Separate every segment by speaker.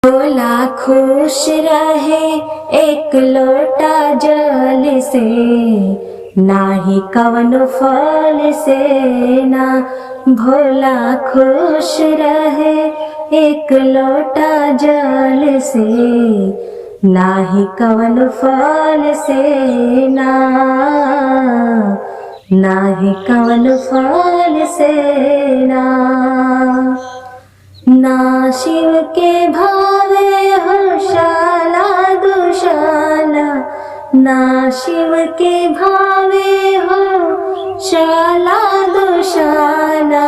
Speaker 1: भोला खुश रहे एक लोटा जल से, नाही कवनो फल से ना। भोला खुश रहे एक लोटा जल से, नाही कवनो फल से ना, नाही कवनो फल से ना। ना शिव के भावे हो शाला दुशाला, ना शिव के भावे हो शाला दुशाला।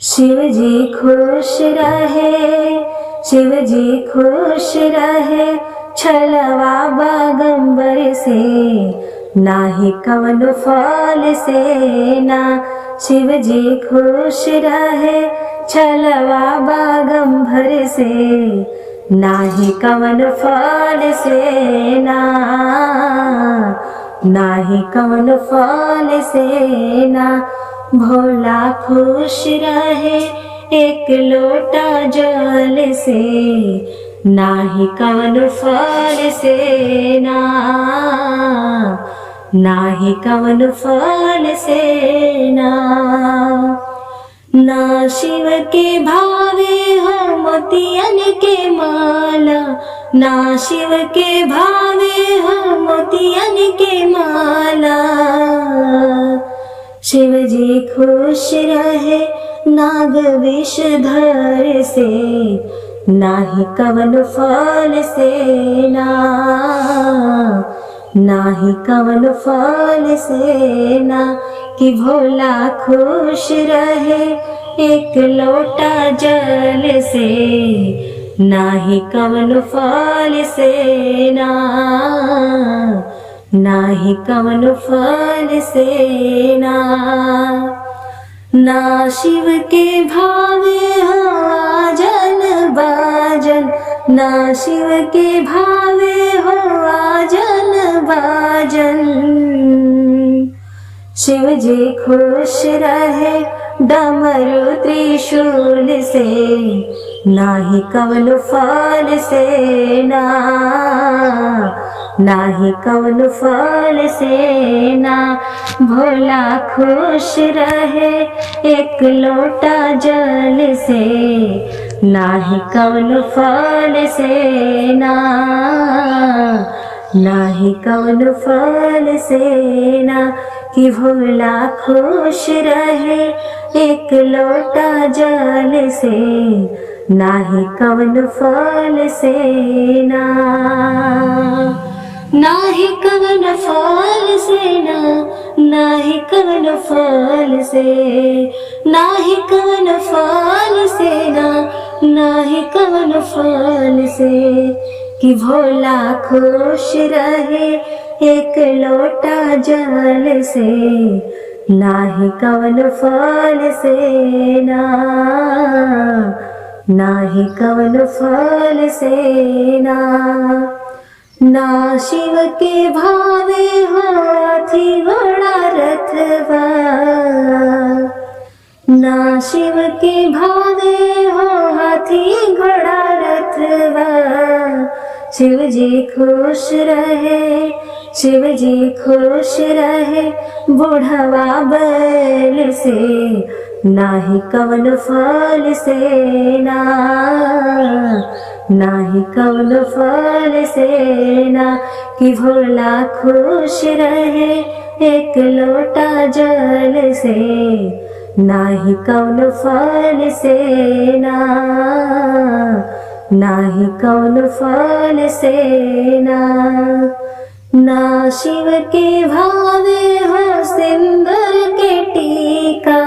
Speaker 1: शिव जी खुश रहे, शिव जी खुश रहे छलवा बागंबर से, नाही कवनो फल से ना। शिव जी खुश रहे छलवा बागंबर से, नाही कवनो फल से ना, नाही कवनो फल से ना। भोला खुश रहे एक लोटा जल से, नाही कवनो फल से ना, नाही कवनो फल से ना। ना शिव के भावे हो मोतियन के माला, ना शिव के भावे हो मोतियन के माला। शिव जी खुश रहे नाग विषधर से, नाही कवनो फल से ना, नाही कवनो फल से ना। कि भोला खुश रहे एक लोटा जल से, नाही कवनो फल से ना, नाही कवनो फल से ना। ना शिव के भावे हो आजन बाजन, ना शिव के भावे हो आजन बाजन। शिव जी खुश रहे डमरू त्रिशूल से, नाही कवनो फल से ना, नाही कवनो फल से ना। भोला खुश रहे एक लोटा जल से, नाही कवनो फल से ना, नाही कवनो फल से ना। कि भोला खुश रहे एक लोटा जल से, नाही कवनो फल से ना, नाही कवनो फल से ना, नाही कवनो फल से, नाही कवनो फल से ना, नाही कवनो फल से। कि भोला खुश रहे एक लोटा जल से, नाही कवनो फल से ना, नाही कवनो फल से ना। ना शिव के भावे हो हाथी घोड़ा रथवा, ना शिव के भावे हो हाथी घोड़ा रथवा। शिव जी खुश रहे, शिव जी खुश रहे बुढ़वा बैल से, नाही कवनो फल से ना, नाही कवनो फल से ना। कि भोला खुश रहे एक लोटा जल से, नाही कवनो फल से ना, नाही कवनो फल से ना। ना शिव के भावे हो सिंदूर के टीका,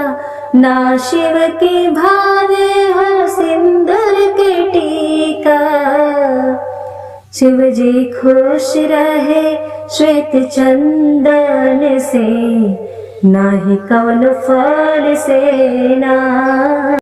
Speaker 1: ना शिव के भावे हो सिंदूर के टीका। शिव जी खुश रहे श्वेत चंदन से, नाही कवनो फल से ना।